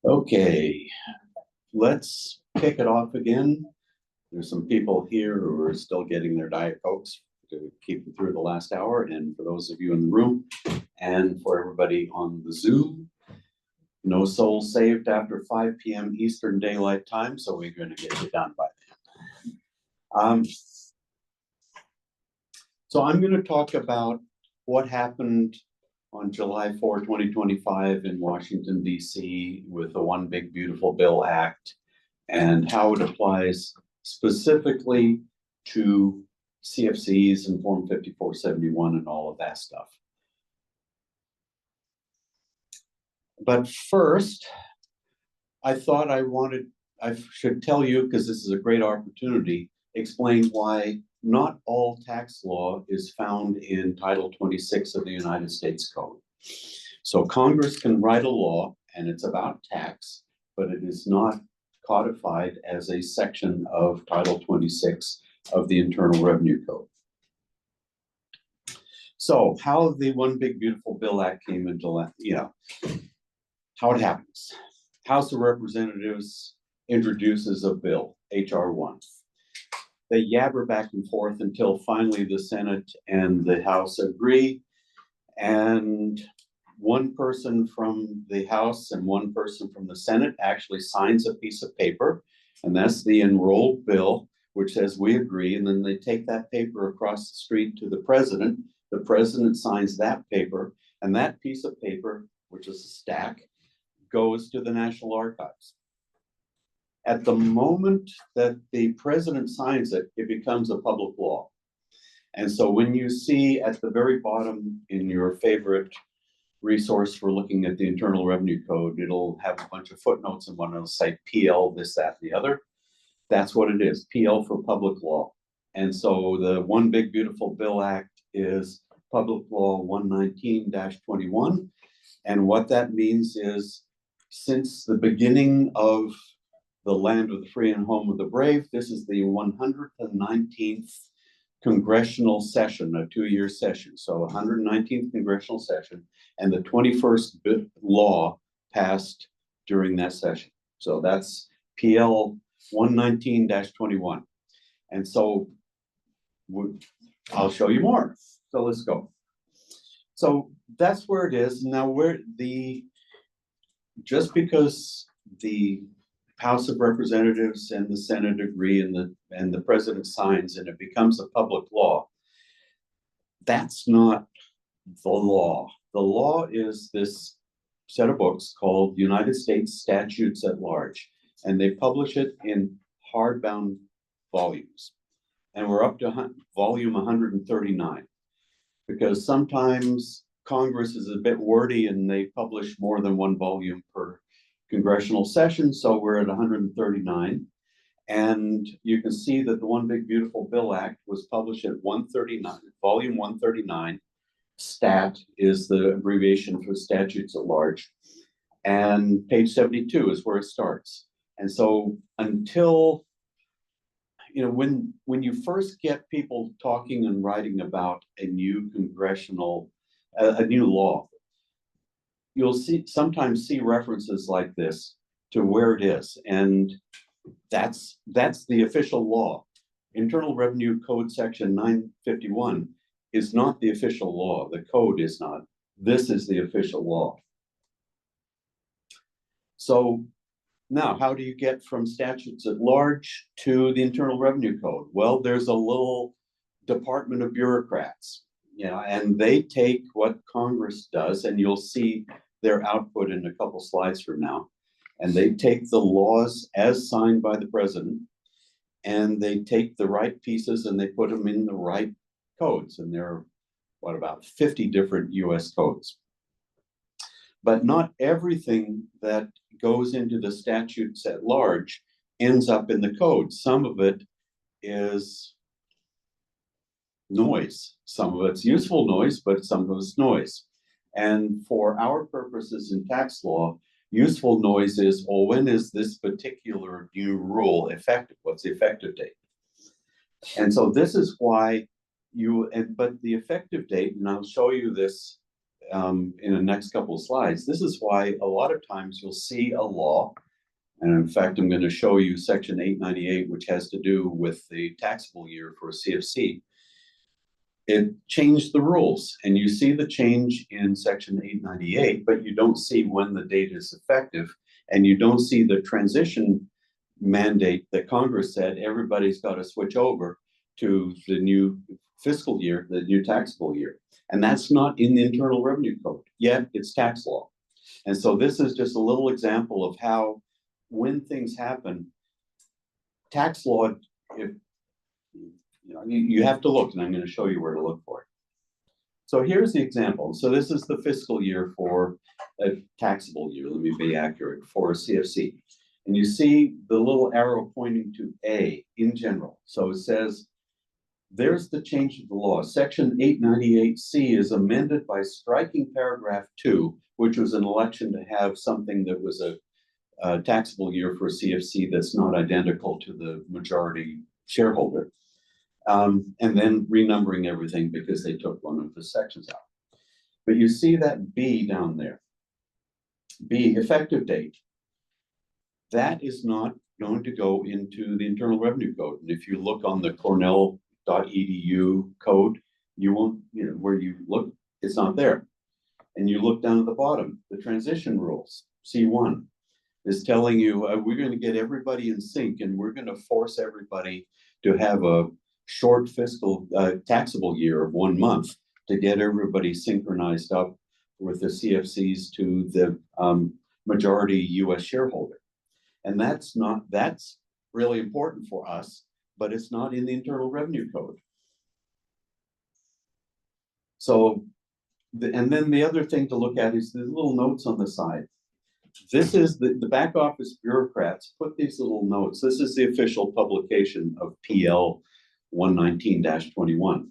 Okay, let's kick it off again. There's some people here who are still getting their Diet Cokes to keep them through the last hour. And for those of you in the room and for everybody on the Zoom, no soul saved after 5 p.m. Eastern Daylight Time, so we're going to get you done by then. So I'm going to talk about what happened on July 4, 2025 in Washington, D.C. with the One Big Beautiful Bill Act and how it applies specifically to CFCs and Form 5471 and all of that stuff. But first, I thought I should tell you, because this is a great opportunity, explain why not all tax law is found in Title 26 of the United States Code. So Congress can write a law, and it's about tax, but it is not codified as a section of Title 26 of the Internal Revenue Code. So how the One Big Beautiful Bill Act came into, how it happens. House of Representatives introduces a bill, H.R. 1. They yabber back and forth until finally the Senate and the House agree, and one person from the House and one person from the Senate actually signs a piece of paper, and that's the enrolled bill, which says we agree, and then they take that paper across the street to the president. The president signs that paper, and that piece of paper, which is a stack, goes to the National Archives. At the moment that the president signs it, it becomes a public law. And so when you see at the very bottom in your favorite resource for looking at the Internal Revenue Code, it'll have a bunch of footnotes and one will say PL, this, that, and the other. That's what it is, PL for public law. And so the One Big Beautiful Bill Act is Public Law 119-21. And what that means is, since the beginning of the land of the free and home of the brave, this is the 119th congressional session, a 2-year session. So 119th congressional session, and the 21st law passed during that session. So that's PL 119-21. And so I'll show you more. So let's go. So that's where it is. Now, just because the House of Representatives and the Senate agree and the president signs and it becomes a public law, that's not the law. The law is this set of books called United States Statutes at Large, and they publish it in hardbound volumes. And we're up to volume 139, because sometimes Congress is a bit wordy and they publish more than one volume per congressional session, so we're at 139. And you can see that the One Big Beautiful Bill Act was published at 139, volume 139. STAT is the abbreviation for statutes at large. And page 72 is where it starts. And so until, when you first get people talking and writing about a new a new law, you'll sometimes see references like this to where it is, and that's the official law. Internal Revenue Code section 951 is not the official law. The code is not. This is the official law. So now, how do you get from statutes at large to the Internal Revenue Code? Well, there's a little department of bureaucrats, and they take what Congress does, and you'll see their output in a couple slides from now. And they take the laws as signed by the president, and they take the right pieces and they put them in the right codes. And there are, about 50 different US codes. But not everything that goes into the statutes at large ends up in the code. Some of it is noise. Some of it's useful noise, but some of it's noise. And for our purposes in tax law, useful noise is, well, when is this particular new rule effective? What's the effective date? And so this is why but the effective date, and I'll show you this in the next couple of slides. This is why a lot of times you'll see a law, and in fact, I'm going to show you Section 898, which has to do with the taxable year for a CFC. It changed the rules, and you see the change in Section 898, but you don't see when the date is effective, and you don't see the transition mandate that Congress said everybody's got to switch over to the new fiscal year, the new taxable year. And that's not in the Internal Revenue Code, yet it's tax law. And so this is just a little example of how, when things happen, tax law, if you have to look, and I'm going to show you where to look for it. So here's the example. So this is the fiscal year for a taxable year, let me be accurate, for a CFC. And you see the little arrow pointing to A in general. So it says, there's the change of the law. Section 898C is amended by striking paragraph 2, which was an election to have something that was a taxable year for a CFC that's not identical to the majority shareholder. And then renumbering everything because they took one of the sections out. But you see that B down there. B, effective date. That is not going to go into the Internal Revenue Code. And if you look on the cornell.edu code, you won't, where you look, it's not there. And you look down at the bottom, the transition rules, C1, is telling you we're going to get everybody in sync, and we're going to force everybody to have a short fiscal taxable year of 1 month to get everybody synchronized up with the CFCs to the majority US shareholder. And that's really important for us, but it's not in the Internal Revenue Code. So, and then the other thing to look at is the little notes on the side. This is the back office bureaucrats put these little notes. This is the official publication of PL 119-21.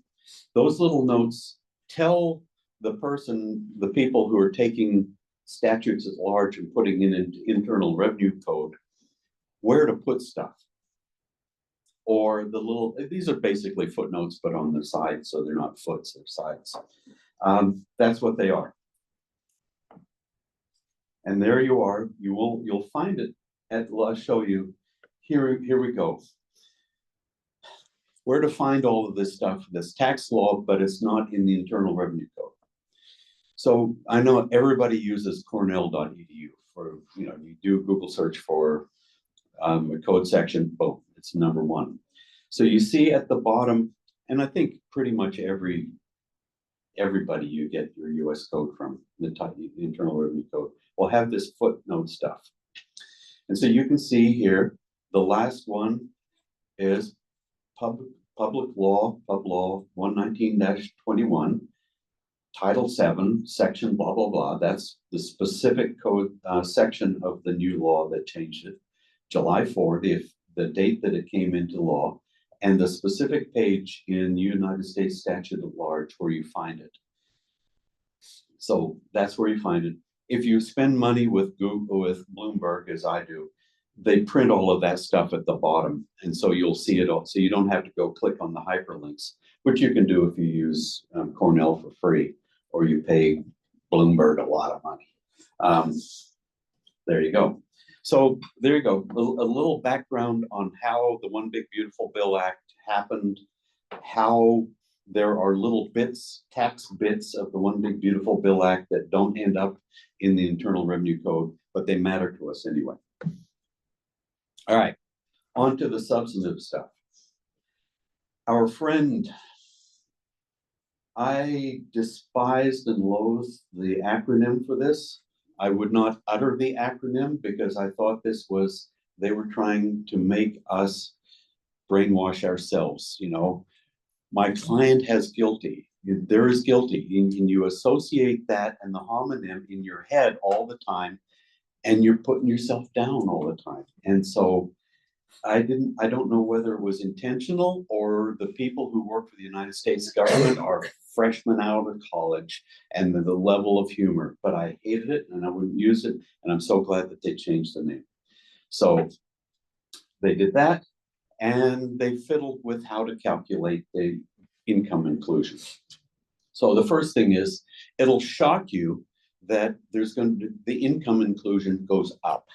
Those little notes tell the people who are taking statutes at large and putting in an Internal Revenue Code where to put stuff. Or these are basically footnotes, but on the side, so they're not foots, they're sides. That's what they are. And there you are. You'll find it. I'll show you. Here we go. Where to find all of this stuff, this tax law, but it's not in the Internal Revenue Code. So I know everybody uses cornell.edu for, you do Google search for a code section, boom, it's number 1. So you see at the bottom, and I think pretty much everybody you get your US code from, the Internal Revenue Code, will have this footnote stuff. And so you can see here, the last one is Public Law 119-21, Title 7, Section blah, blah, blah. That's the specific code section of the new law that changed it. July 4, the date that it came into law, and the specific page in United States Statute at Large where you find it. So that's where you find it. If you spend money with Google, with Bloomberg, as I do, they print all of that stuff at the bottom, and so you'll see it all. So you don't have to go click on the hyperlinks, which you can do if you use Cornell for free, or you pay Bloomberg a lot of money. There you go. So there you go. A little background on how the One Big Beautiful Bill Act happened, how there are little bits, tax bits of the One Big Beautiful Bill Act that don't end up in the Internal Revenue Code, but they matter to us anyway. All right, on to the substantive stuff. Our friend, I despised and loathed the acronym for this. I would not utter the acronym because I thought they were trying to make us brainwash ourselves. My client has GILTI. There is GILTI. And you associate that and the homonym in your head all the time, and you're putting yourself down all the time. And so I don't know whether it was intentional or the people who work for the United States government are freshmen out of college and the level of humor, but I hated it and I wouldn't use it. And I'm so glad that they changed the name. So they did that, and they fiddled with how to calculate the income inclusion. So the first thing is, it'll shock you that the income inclusion goes up.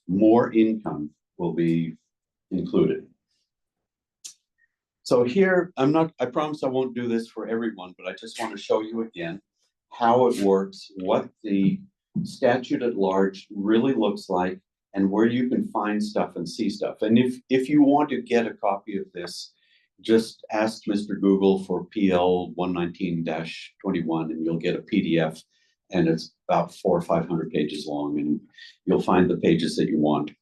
More income will be included. So here, I promise I won't do this for everyone, but I just want to show you again how it works, what the statute at large really looks like, and where you can find stuff and see stuff. And if you want to get a copy of this, just ask Mr. Google for PL 119-21 and you'll get a PDF, and it's about 400 or 500 pages long, and you'll find the pages that you want.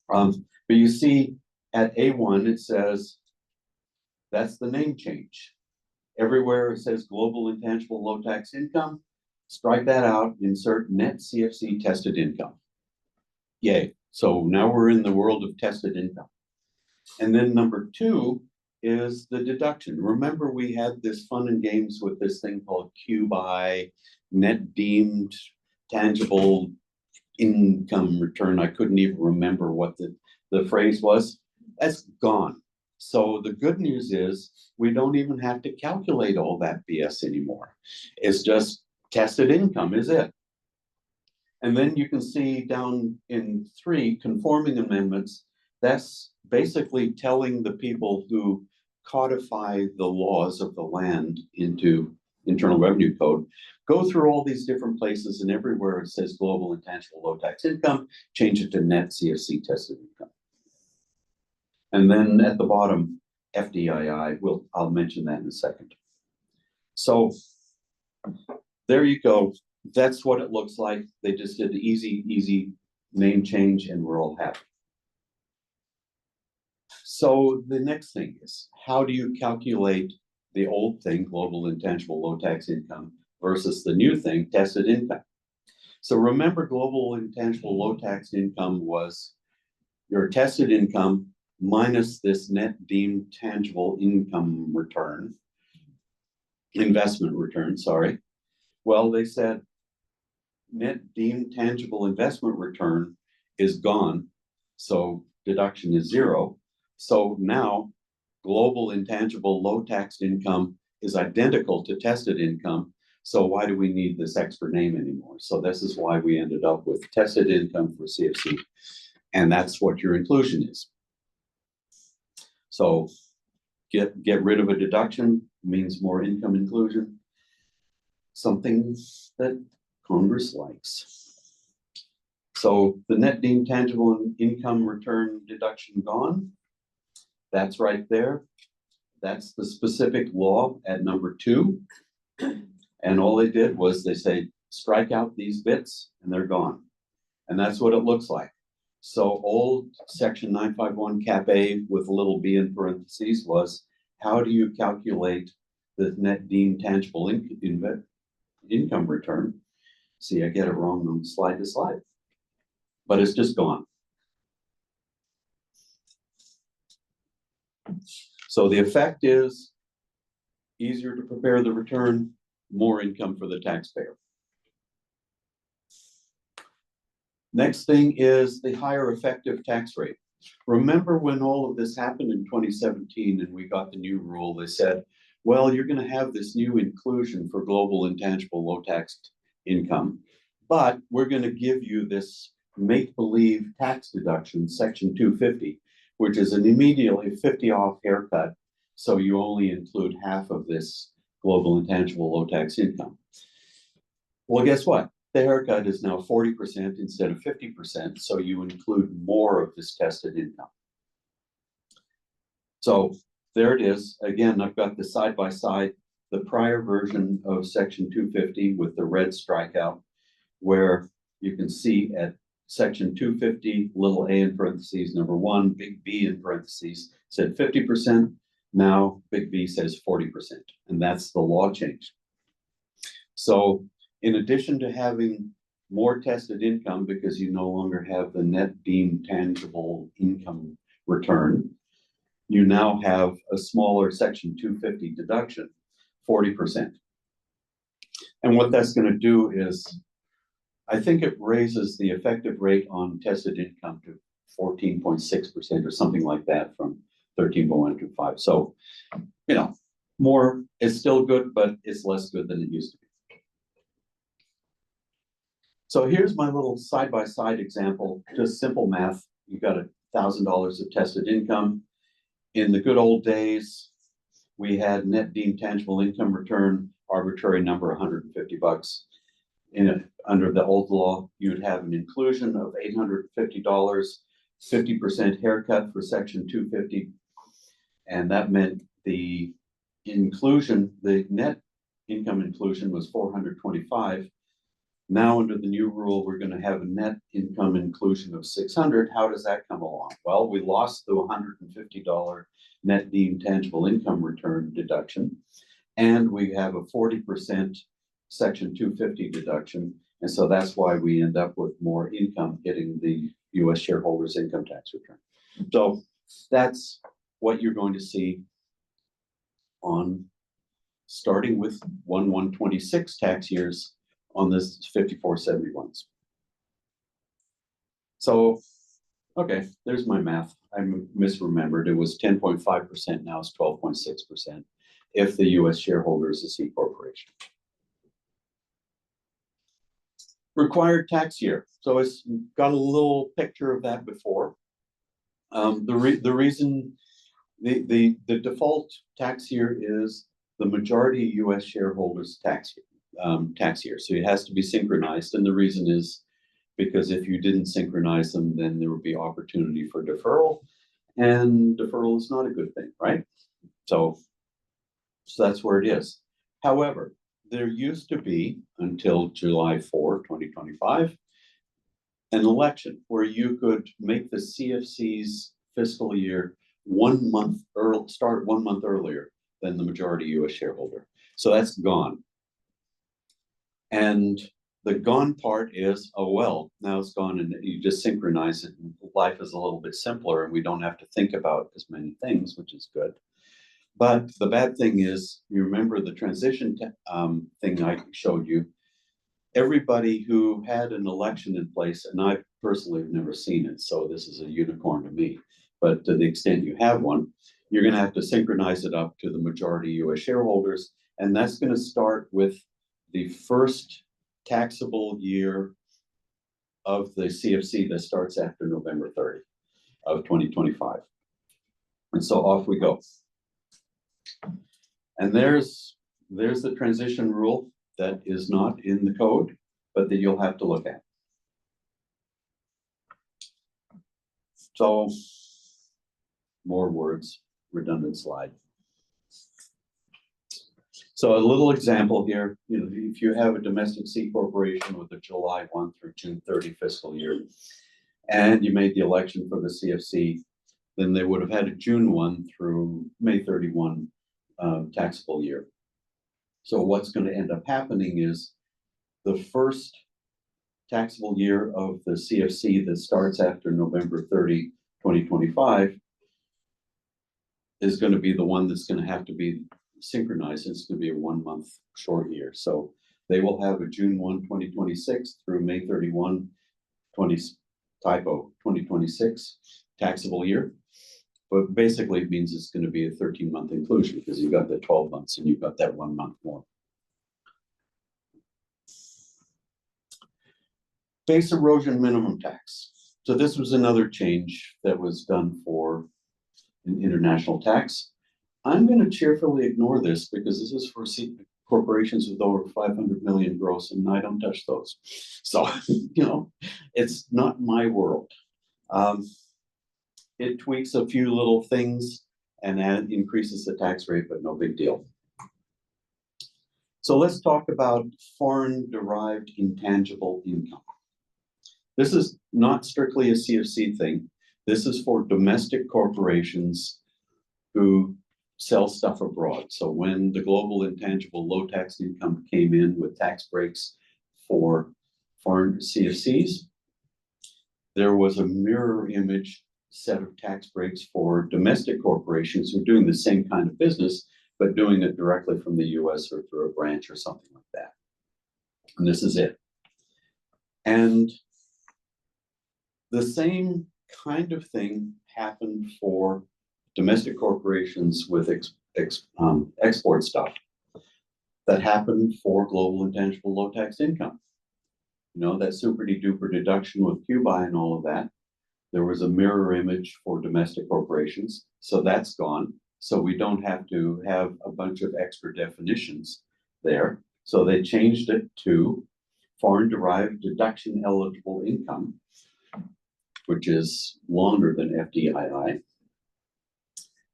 But you see at A1, it says, that's the name change. Everywhere it says global intangible low tax income, strike that out, insert net CFC tested income. Yay. So now we're in the world of tested income. And then number 2 is the deduction. Remember, we had this fun and games with this thing called QBI, net deemed tangible income return. I couldn't even remember what the phrase was. That's gone. So the good news is we don't even have to calculate all that BS anymore. It's just tested income is it. And then you can see down in 3, conforming amendments. That's basically telling the people who codify the laws of the land into Internal Revenue Code, go through all these different places, and everywhere it says global intangible low tax income, change it to net CFC tested income. And then at the bottom, FDII, I'll mention that in a second. So there you go. That's what it looks like. They just did the easy name change, and we're all happy. So the next thing is, how do you calculate the old thing, global intangible low tax income, versus the new thing, tested income? So remember, global intangible low tax income was your tested income minus this net deemed tangible income return, investment return, sorry. Well, they said net deemed tangible investment return is gone, so deduction is 0. So now global intangible low taxed income is identical to tested income. So why do we need this extra name anymore? So this is why we ended up with tested income for CFC. And that's what your inclusion is. So get rid of a deduction means more income inclusion. Something that Congress likes. So the net deemed tangible income return deduction gone. That's right there. That's the specific law at number 2. And all they did was they say, strike out these bits and they're gone. And that's what it looks like. So old section 951 cap A with a little b in parentheses was, how do you calculate the net deemed tangible income return? See, I get it wrong on slide to slide, but it's just gone. So the effect is easier to prepare the return, more income for the taxpayer. Next thing is the higher effective tax rate. Remember when all of this happened in 2017 and we got the new rule, they said, well, you're going to have this new inclusion for global intangible low taxed income, but we're going to give you this make-believe tax deduction, section 250, which is an immediately 50 off haircut. So you only include half of this global intangible low tax income. Well, guess what? The haircut is now 40% instead of 50%. So you include more of this tested income. So there it is. Again, I've got the side by side, the prior version of section 250 with the red strikeout, where you can see at section 250, little a in parentheses, number 1, big B in parentheses, said 50%. Now big B says 40%. And that's the law change. So in addition to having more tested income, because you no longer have the net deemed tangible income return, you now have a smaller section 250 deduction, 40%. And what that's going to do is, I think it raises the effective rate on tested income to 14.6% or something like that from 13.1 to 5. So, you know, more, it's still good, but it's less good than it used to be. So here's my little side-by-side example, just simple math. You got $1,000 of tested income. In the good old days, we had net deemed tangible income return, arbitrary number, $150. Under the old law, you'd have an inclusion of $850, 50% haircut for section 250. And that meant the inclusion, the net income inclusion was 425. Now, under the new rule, we're going to have a net income inclusion of 600. How does that come along? Well, we lost the $150 net deemed tangible income return deduction, and we have a 40% section 250 deduction. And so that's why we end up with more income hitting the US shareholders' income tax return. So that's what you're going to see on starting with 1/1/26 tax years on this 5471s. So, okay, there's my math. I misremembered. It was 10.5%, now it's 12.6% if the US shareholder is a C corporation. Required tax year. So it's got a little picture of that before. The reason the default tax year is the majority US shareholders tax year. So it has to be synchronized. And the reason is because if you didn't synchronize them, then there would be opportunity for deferral. And deferral is not a good thing, right? So that's where it is. However, there used to be, until July 4, 2025, an election where you could make the CFC's fiscal year 1 month early, start 1 month earlier than the majority US shareholder. So that's gone. And the gone part is, oh, well, now it's gone and you just synchronize it. And life is a little bit simpler and we don't have to think about as many things, which is good. But the bad thing is, you remember the transition thing I showed you, everybody who had an election in place, and I personally have never seen it, so this is a unicorn to me, but to the extent you have one, you're going to have to synchronize it up to the majority US shareholders, and that's going to start with the first taxable year of the CFC that starts after November 30 of 2025. And so off we go. And there's the transition rule that is not in the code, but that you'll have to look at. So more words, redundant slide. So a little example here, if you have a domestic C corporation with a July 1 through June 30 fiscal year, and you made the election for the CFC, then they would have had a June 1 through May 31 taxable year. So what's going to end up happening is the first taxable year of the CFC that starts after November 30, 2025 is going to be the one that's going to have to be synchronized. It's going to be a 1 month short year. So they will have a June 1, 2026 through May 31, 2026 taxable year. But basically it means it's going to be a 13-month inclusion because you've got the 12 months and you've got that 1 month more. Base erosion minimum tax. So this was another change that was done for an international tax. I'm going to cheerfully ignore this because this is for corporations with over 500 million gross, and I don't touch those. So, it's not my world. It tweaks a few little things and increases the tax rate, but no big deal. So let's talk about foreign-derived intangible income. This is not strictly a CFC thing. This is for domestic corporations who sell stuff abroad. So when the global intangible low tax income came in with tax breaks for foreign CFCs, there was a mirror image set of tax breaks for domestic corporations who are doing the same kind of business, but doing it directly from the US or through a branch or something like that. And this is it. And the same kind of thing happened for domestic corporations with export stuff that happened for global intangible low tax income. You know, that super duper deduction with QBI and all of that. There was a mirror image for domestic corporations, so that's gone. So we don't have to have a bunch of extra definitions there. So they changed it to foreign-derived deduction eligible income, which is longer than FDII.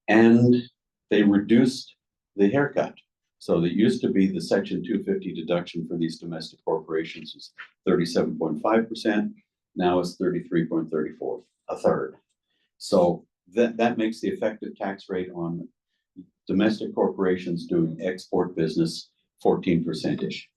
And they reduced the haircut. So that used to be the Section 250 deduction for these domestic corporations was 37.5%. Now it's 33.34, a third. So that makes the effective tax rate on domestic corporations doing export business 14%-ish.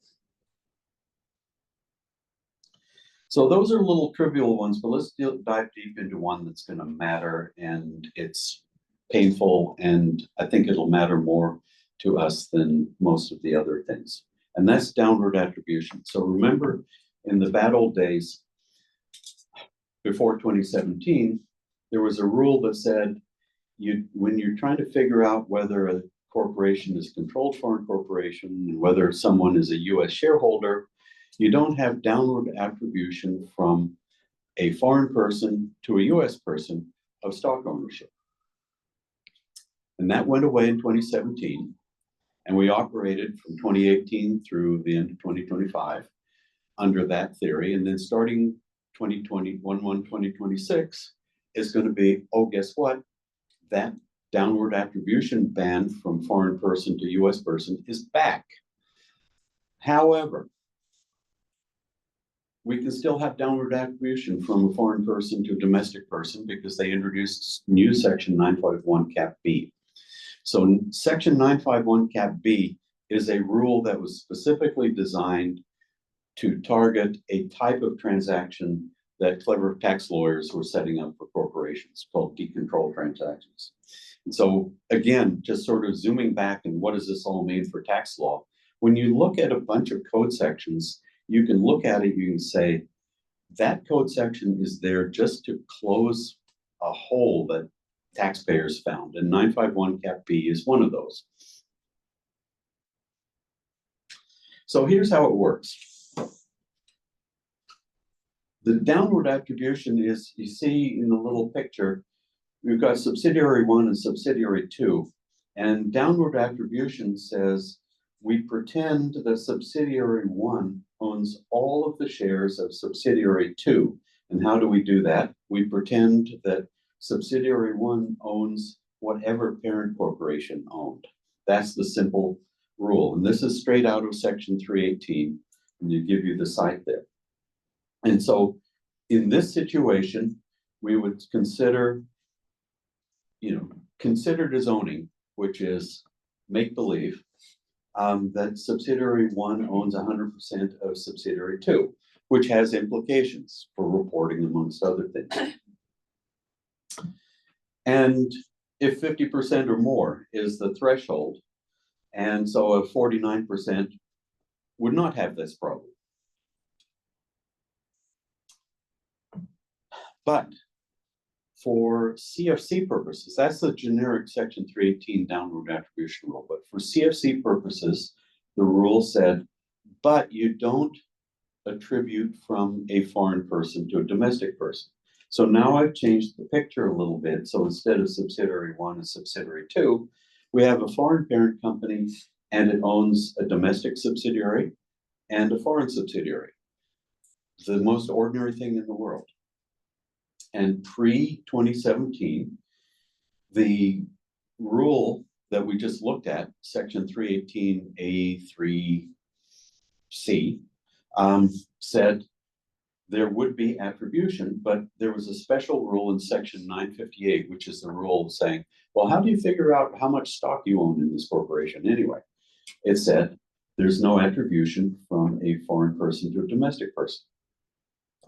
So those are little trivial ones, but let's dive deep into one that's going to matter, and it's painful, and I think it'll matter more to us than most of the other things. And that's downward attribution. So remember, in the bad old days, before 2017, there was a rule that said when you're trying to figure out whether a corporation is a controlled foreign corporation and whether someone is a US shareholder, you don't have downward attribution from a foreign person to a US person of stock ownership. And that went away in 2017. And we operated from 2018 through the end of 2025 under that theory. And then starting 2026 is going to be, oh, guess what? That downward attribution ban from foreign person to US person is back. However, we can still have downward attribution from a foreign person to a domestic person because they introduced new Section 951 Cap B. So Section 951 Cap B is a rule that was specifically designed to target a type of transaction that clever tax lawyers were setting up for corporations called decontrol transactions. And so again, just sort of zooming back and what does this all mean for tax law? When you look at a bunch of code sections, you can look at it, you can say, that code section is there just to close a hole that taxpayers found, and 951 Cap B is one of those. So here's how it works. The downward attribution is, you see in the little picture, we've got subsidiary 1 and subsidiary 2, and downward attribution says we pretend that subsidiary 1 owns all of the shares of subsidiary 2. And how do we do that? We pretend that subsidiary 1 owns whatever parent corporation owned. That's the simple rule. And this is straight out of Section 318, and you give you the site there. And so in this situation, we would consider, considered as owning, which is make-believe, that subsidiary 1 owns 100% of subsidiary 2, which has implications for reporting, amongst other things. And if 50% or more is the threshold, and so a 49% would not have this problem. But for CFC purposes, that's the generic Section 318 downward attribution rule. But for CFC purposes, the rule said, but you don't attribute from a foreign person to a domestic person. So now I've changed the picture a little bit. So instead of subsidiary 1 and subsidiary 2, we have a foreign parent company and it owns a domestic subsidiary and a foreign subsidiary. The most ordinary thing in the world. And pre-2017, the rule that we just looked at, Section 318A3C, said there would be attribution, but there was a special rule in Section 958, which is the rule saying, well, how do you figure out how much stock you own in this corporation anyway? It said there's no attribution from a foreign person to a domestic person.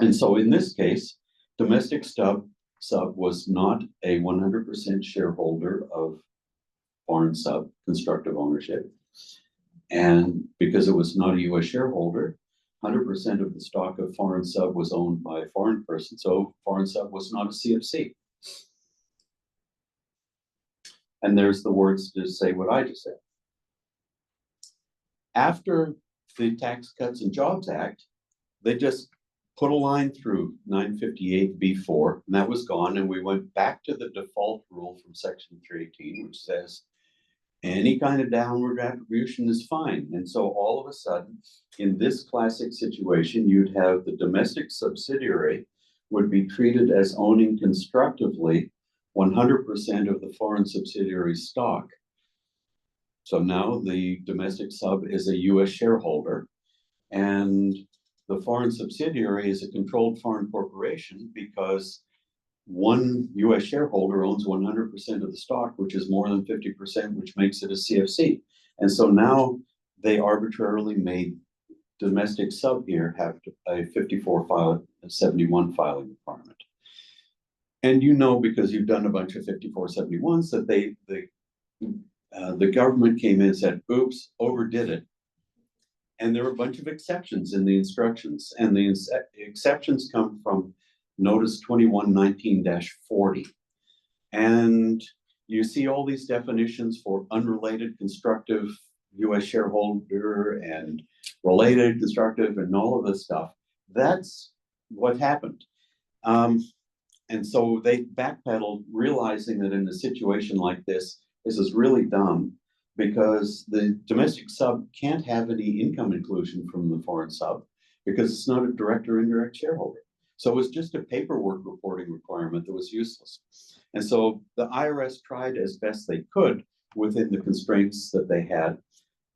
And so in this case, domestic sub was not a 100% shareholder of foreign sub constructive ownership. And because it was not a US shareholder, 100% of the stock of foreign sub was owned by a foreign person. So foreign sub was not a CFC. And there's the words to say what I just said. After the Tax Cuts and Jobs Act, they just put a line through 958B4, and that was gone, and we went back to the default rule from Section 318, which says any kind of downward attribution is fine. And so all of a sudden, in this classic situation, you'd have the domestic subsidiary would be treated as owning constructively 100% of the foreign subsidiary stock. So now the domestic sub is a US shareholder, and the foreign subsidiary is a controlled foreign corporation because one US shareholder owns 100% of the stock, which is more than 50%, which makes it a CFC. And so now they arbitrarily made domestic sub here have a 5471 filing requirement. And you know, because you've done a bunch of 5471s, that the government came in and said, oops, overdid it. And there were a bunch of exceptions in the instructions, and the exceptions come from Notice 2119-40. And you see all these definitions for unrelated constructive US shareholder and related constructive and all of this stuff. That's what happened. And so they backpedaled, realizing that in a situation like this is really dumb, because the domestic sub can't have any income inclusion from the foreign sub because it's not a direct or indirect shareholder. So it was just a paperwork reporting requirement that was useless. And so the IRS tried as best they could within the constraints that they had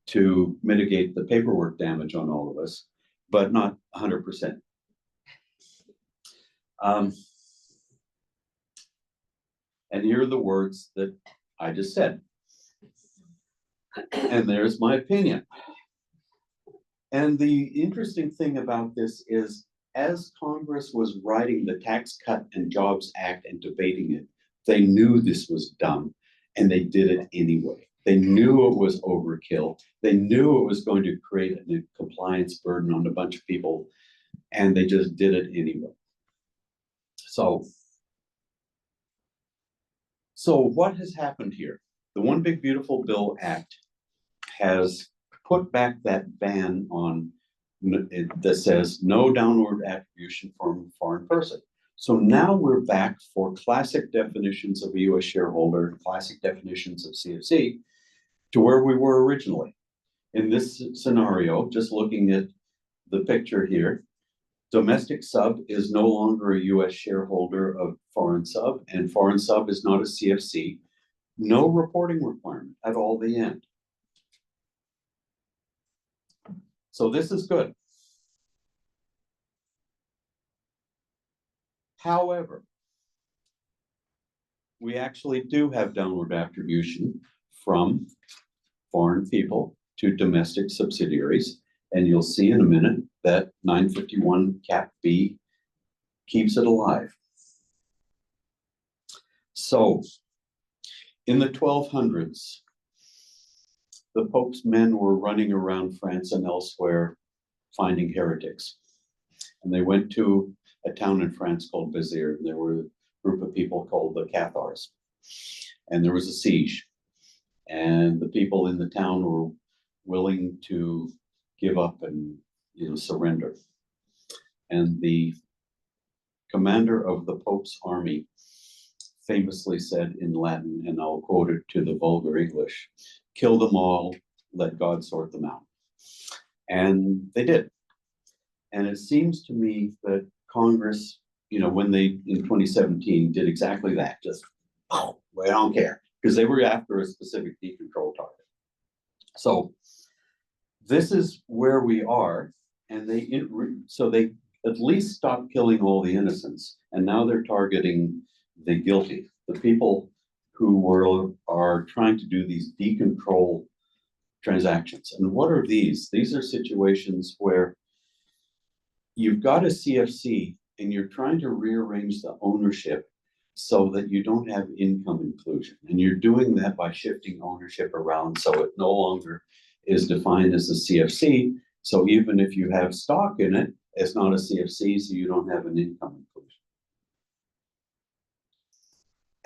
to mitigate the paperwork damage on all of us, but not 100%. And here are the words that I just said. And there's my opinion. And the interesting thing about this is, as Congress was writing the Tax Cut and Jobs Act and debating it, they knew this was dumb, and they did it anyway. They knew it was overkill. They knew it was going to create a compliance burden on a bunch of people, and they just did it anyway. So what has happened here? The One Big Beautiful Bill Act has put back that ban on that says no downward attribution from a foreign person. So now we're back for classic definitions of a US shareholder, classic definitions of CFC, to where we were originally. In this scenario, just looking at the picture here, domestic sub is no longer a US shareholder of foreign sub, and foreign sub is not a CFC. No reporting requirement at all the end. So this is good. However, we actually do have downward attribution from foreign people to domestic subsidiaries. And you'll see in a minute that 951 Cap B keeps it alive. So in the 1200s, the Pope's men were running around France and elsewhere finding heretics. And they went to a town in France called Béziers. There were a group of people called the Cathars. And there was a siege. And the people in the town were willing to give up and surrender. And the commander of the Pope's army famously said in Latin, and I'll quote it to the vulgar English, "Kill them all, let God sort them out." And they did. And it seems to me that Congress, when they, in 2017, did exactly that, just, we don't care, because they were after a specific decontrol target. So this is where we are, and they at least stopped killing all the innocents, and now they're targeting the guilty, the people who are trying to do these decontrol transactions. And what are these? These are situations where you've got a CFC and you're trying to rearrange the ownership so that you don't have income inclusion. And you're doing that by shifting ownership around so it no longer is defined as a CFC. So even if you have stock in it, it's not a CFC, so you don't have an income inclusion.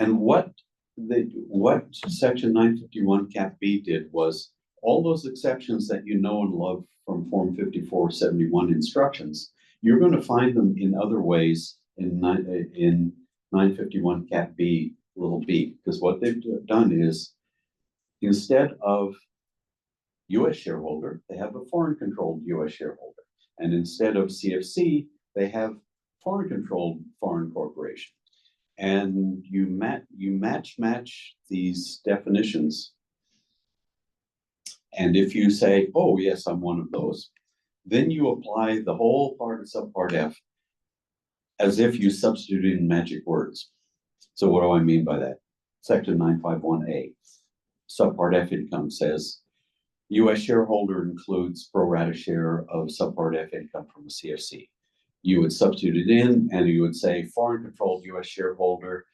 And what what section 951 cap B did was all those exceptions that you know and love from Form 5471 instructions, you're going to find them in other ways in 951 cap B little b, because what they've done is instead of US shareholder, they have a foreign controlled US shareholder. And instead of CFC, they have foreign controlled foreign corporation. And you match these definitions. And if you say, oh, yes, I'm one of those, then you apply the whole part of subpart F as if you substitute in magic words. So what do I mean by that? Section 951A, subpart F income says, US shareholder includes pro rata share of subpart F income from a CFC. You would substitute it in and you would say foreign controlled US shareholder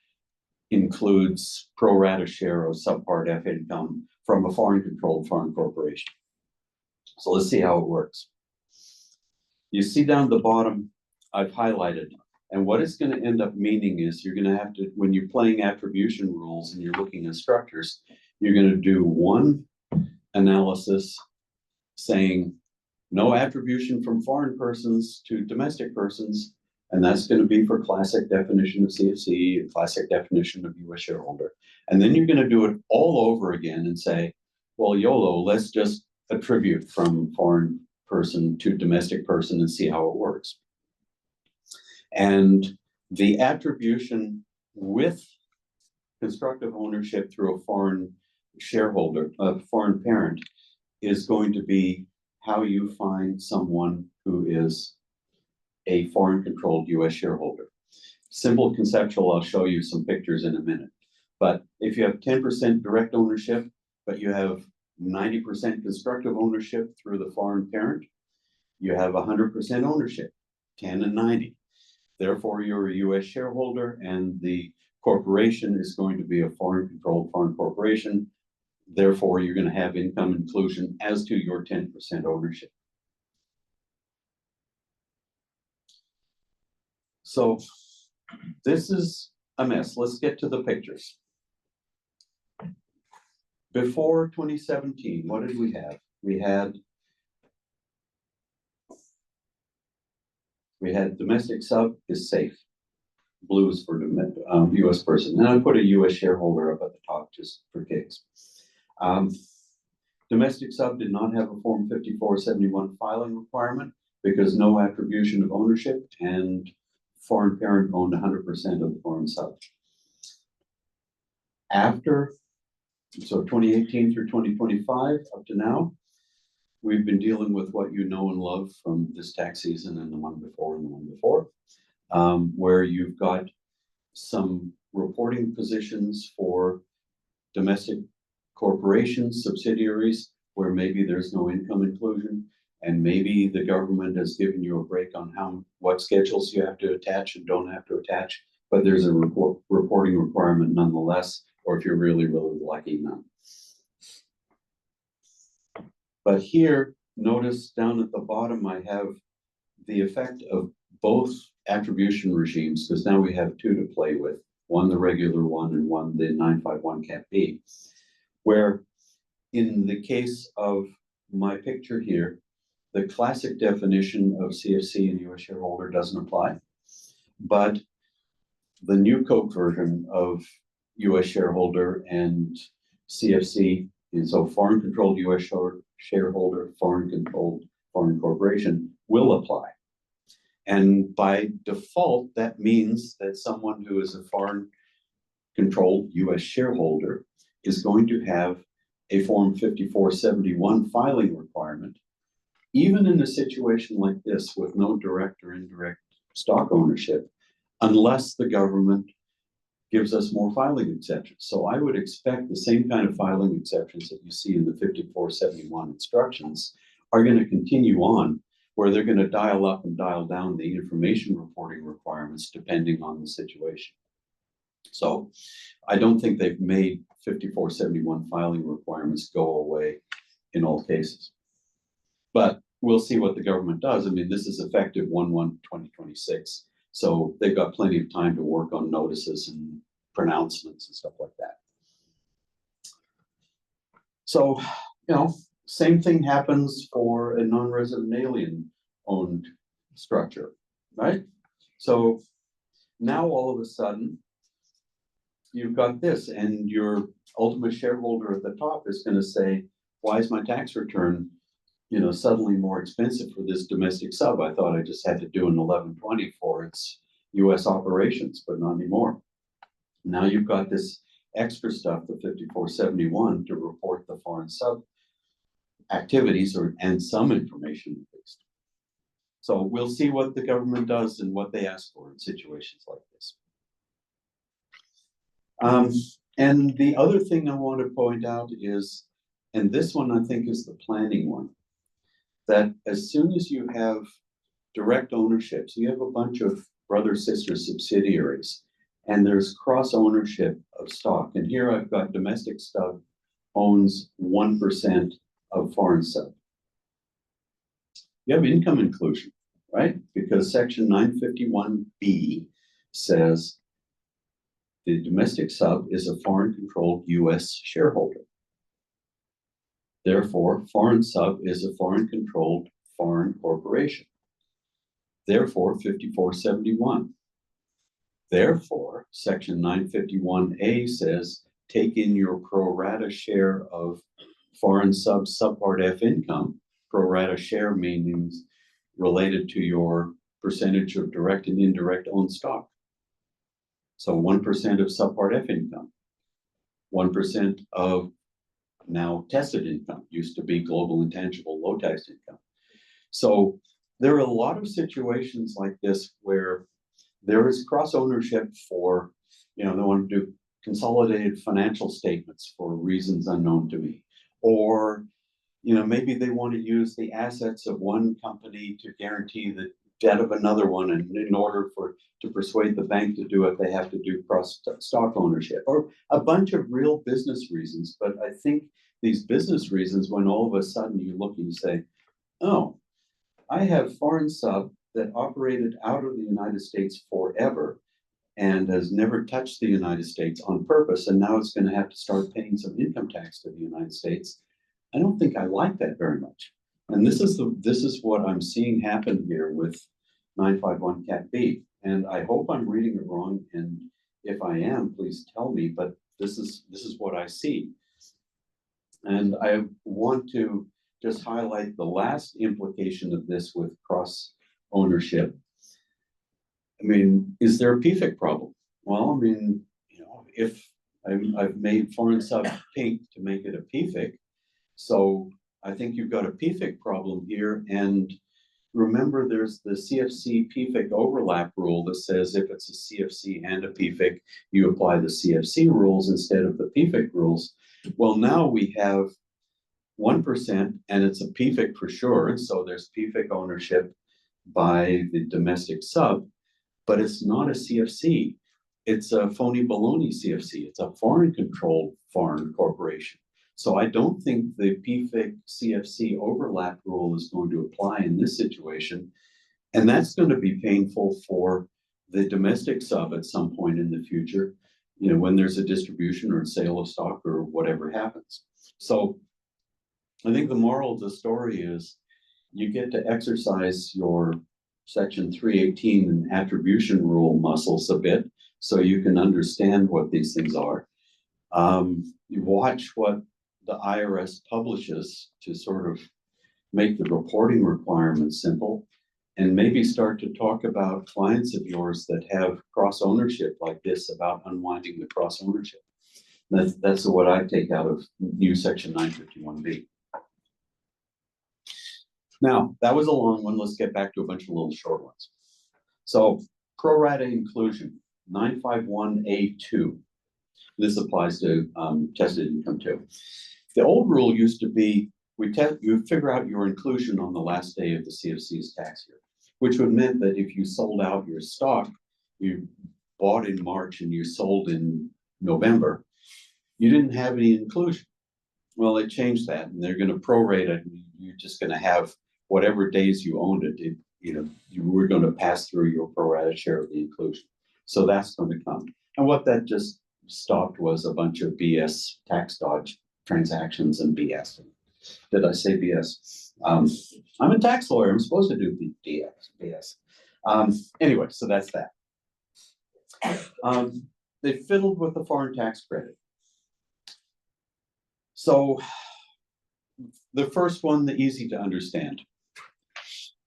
includes pro rata share of subpart F income from a foreign controlled foreign corporation. So let's see how it works. You see down the bottom, I've highlighted, and what it's going to end up meaning is you're going to have to, when you're playing attribution rules and you're looking at structures, you're going to do one analysis saying no attribution from foreign persons to domestic persons, and that's going to be for classic definition of CFC, classic definition of US shareholder. And then you're going to do it all over again and say, well, YOLO, let's just attribute from foreign person to domestic person and see how it works. And the attribution with constructive ownership through a foreign shareholder, a foreign parent, is going to be how you find someone who is a foreign controlled US shareholder. Simple conceptual, I'll show you some pictures in a minute. But if you have 10% direct ownership, but you have 90% constructive ownership through the foreign parent, you have 100% ownership, 10 and 90. Therefore, you're a US shareholder and the corporation is going to be a foreign controlled foreign corporation. Therefore, you're going to have income inclusion as to your 10% ownership. So this is a mess. Let's get to the pictures. Before 2017, what did we have? We had domestic sub is safe. Blue is for US person. And I put a US shareholder up at the top just for kicks. Domestic sub did not have a Form 5471 filing requirement because no attribution of ownership, and foreign parent owned 100% of the foreign sub. After, so 2018 through 2025, up to now, we've been dealing with what you know and love from this tax season and the one before and the one before, where you've got some reporting positions for domestic corporations, subsidiaries, where maybe there's no income inclusion, and maybe the government has given you a break on what schedules you have to attach and don't have to attach, but there's a reporting requirement nonetheless, or if you're really, really lucky, none. But here, notice down at the bottom, I have the effect of both attribution regimes, because now we have two to play with, one the regular one and one the 951 Cap B, where in the case of my picture here, the classic definition of CFC and US shareholder doesn't apply, but the new code version of US shareholder and CFC is a foreign controlled US shareholder, foreign controlled foreign corporation will apply. And by default, that means that someone who is a foreign controlled US shareholder is going to have a Form 5471 filing requirement, even in a situation like this with no direct or indirect stock ownership, unless the government gives us more filing exceptions. So I would expect the same kind of filing exceptions that you see in the 5471 instructions are going to continue on, where they're going to dial up and dial down the information reporting requirements depending on the situation. So I don't think they've made 5471 filing requirements go away in all cases. But we'll see what the government does. I mean, this is effective 1/1/2026. So they've got plenty of time to work on notices and pronouncements and stuff like that. So, same thing happens for a non-resident alien owned structure, right? So now all of a sudden, you've got this, and your ultimate shareholder at the top is going to say, why is my tax return, suddenly more expensive for this domestic sub? I thought I just had to do an 1120 for its US operations, but not anymore. Now you've got this extra stuff, the 5471, to report the foreign sub activities and some information at least. So we'll see what the government does and what they ask for in situations like this. And the other thing I want to point out is, and this one I think is the planning one, that as soon as you have direct ownership, so you have a bunch of brother sister subsidiaries, and there's cross ownership of stock. And here I've got domestic sub owns 1% of foreign sub. You have income inclusion, right? Because section 951B says the domestic sub is a foreign controlled US shareholder. Therefore, foreign sub is a foreign controlled foreign corporation. Therefore, 5471. Therefore, section 951A says take in your pro rata share of foreign subpart F income. Pro rata share means related to your percentage of direct and indirect owned stock. So 1% of subpart F income, 1% of now tested income, used to be global intangible low tax income. So there are a lot of situations like this where there is cross ownership for, they want to do consolidated financial statements for reasons unknown to me. Or, maybe they want to use the assets of one company to guarantee the debt of another one. And in order to persuade the bank to do it, they have to do cross stock ownership or a bunch of real business reasons. But I think these business reasons, when all of a sudden you look and you say, oh, I have foreign sub that operated out of the United States forever and has never touched the United States on purpose, and now it's going to have to start paying some income tax to the United States. I don't think I like that very much. And this is what I'm seeing happen here with 951 Cat B. And I hope I'm reading it wrong. And if I am, please tell me, but this is what I see. And I want to just highlight the last implication of this with cross ownership. I mean, is there a PFIC problem? Well, I mean, if I've made foreign sub pink to make it a PFIC, so I think you've got a PFIC problem here. And remember, there's the CFC PFIC overlap rule that says if it's a CFC and a PFIC, you apply the CFC rules instead of the PFIC rules. Well, now we have 1%, and it's a PFIC for sure. And so there's PFIC ownership by the domestic sub, but it's not a CFC. It's a phony baloney CFC. It's a foreign controlled foreign corporation. So I don't think the PFIC CFC overlap rule is going to apply in this situation. And that's going to be painful for the domestic sub at some point in the future, when there's a distribution or a sale of stock or whatever happens. So I think the moral of the story is you get to exercise your section 318 and attribution rule muscles a bit so you can understand what these things are. You watch what the IRS publishes to sort of make the reporting requirements simple, and maybe start to talk about clients of yours that have cross ownership like this, about unwinding the cross ownership. That's what I take out of new section 951B. Now, that was a long one. Let's get back to a bunch of little short ones. So pro rata inclusion, 951A2. This applies to tested income too. The old rule used to be, you figure out your inclusion on the last day of the CFC's tax year, which would mean that if you sold out your stock, you bought in March and you sold in November, you didn't have any inclusion. Well, they changed that, and they're going to prorate it. You're just going to have whatever days you owned it. You were going to pass through your pro rata share of the inclusion. So that's going to come. And what that just stopped was a bunch of BS tax dodge transactions and BS. Did I say BS? I'm a tax lawyer. I'm supposed to do BS. Anyway, so that's that. They fiddled with the foreign tax credit. So the first one, the easy to understand.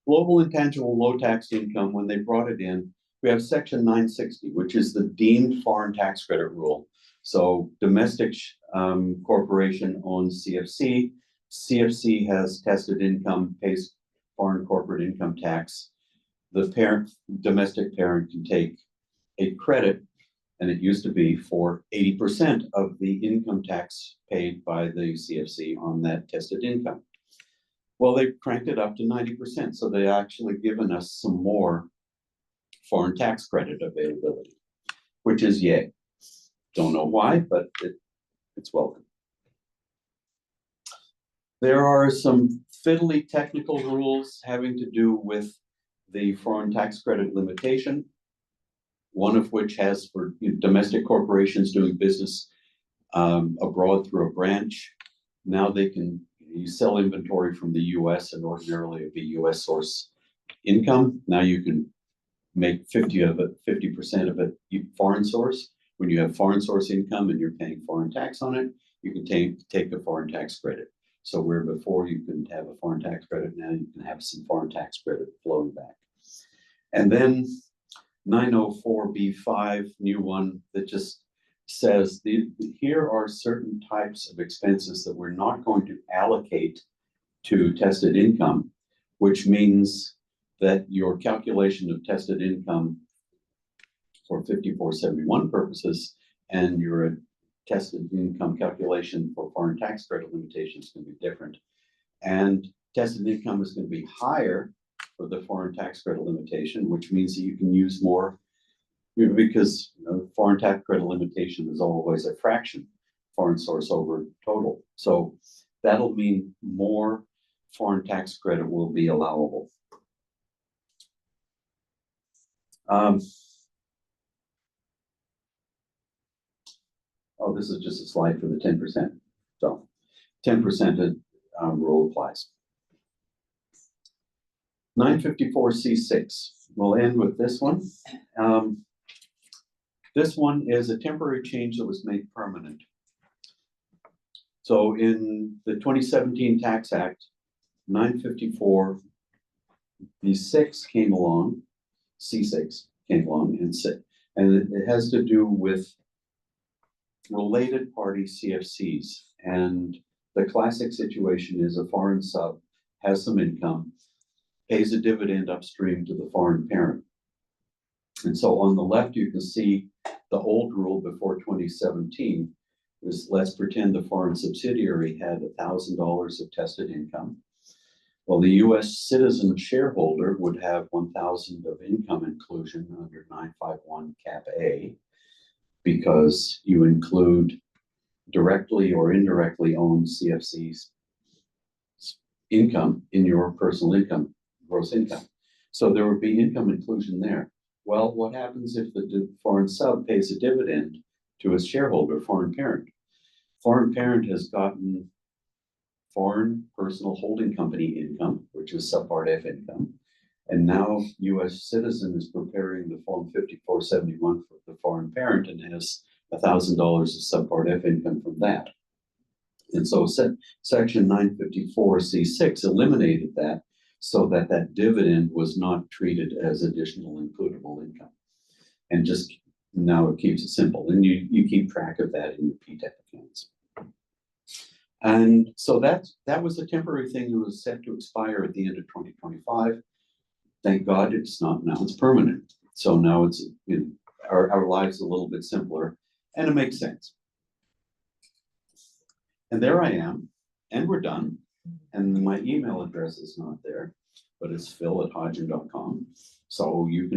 Global intangible low tax income, when they brought it in, we have section 960, which is the deemed foreign tax credit rule. So domestic corporation owns CFC. CFC has tested income, pays foreign corporate income tax. The parent, domestic parent, can take a credit, and it used to be for 80% of the income tax paid by the CFC on that tested income. Well, they've cranked it up to 90%, so they've actually given us some more foreign tax credit availability, which is yay. Don't know why, but it's welcome. There are some fiddly technical rules having to do with the foreign tax credit limitation, one of which has for domestic corporations doing business abroad through a branch. Now they can sell inventory from the US, and ordinarily it'd be US source income. Now you can make 50% of it foreign source. When you have foreign source income and you're paying foreign tax on it, you can take a foreign tax credit. So where before you couldn't have a foreign tax credit, now you can have some foreign tax credit flowing back. And then 904B5, new one that just says here are certain types of expenses that we're not going to allocate to tested income, which means that your calculation of tested income for 5471 purposes and your tested income calculation for foreign tax credit limitations can be different. And tested income is going to be higher for the foreign tax credit limitation, which means that you can use more, because foreign tax credit limitation is always a fraction, foreign source over total. So that'll mean more foreign tax credit will be allowable. Oh, this is just a slide for the 10%. So 10% rule applies. 954C6. We'll end with this one. This one is a temporary change that was made permanent. So in the 2017 Tax Act, 954 B6 came along, C6 came along, and it has to do with related party CFCs. And the classic situation is a foreign sub has some income, pays a dividend upstream to the foreign parent. And so on the left, you can see the old rule before 2017 is, let's pretend the foreign subsidiary had $1,000 of tested income. Well, the US citizen shareholder would have 1,000 of income inclusion under 951 Cap A, because you include directly or indirectly owned CFC's income in your personal income, gross income. So there would be income inclusion there. Well, what happens if the foreign sub pays a dividend to its shareholder, foreign parent? Foreign parent has gotten foreign personal holding company income, which is subpart F income. And now US citizen is preparing the form 5471 for the foreign parent and has $1,000 of subpart F income from that. And so section 954C6 eliminated that, so that that dividend was not treated as additional includable income. And just now it keeps it simple. And you keep track of that in your PTEC accounts. And so that was a temporary thing that was set to expire at the end of 2025. Thank God it's not now, it's permanent. So now it's, our lives a little bit simpler, and it makes sense. And there I am, and we're done. And my email address is not there, but it's phil@hodgen.com. So you can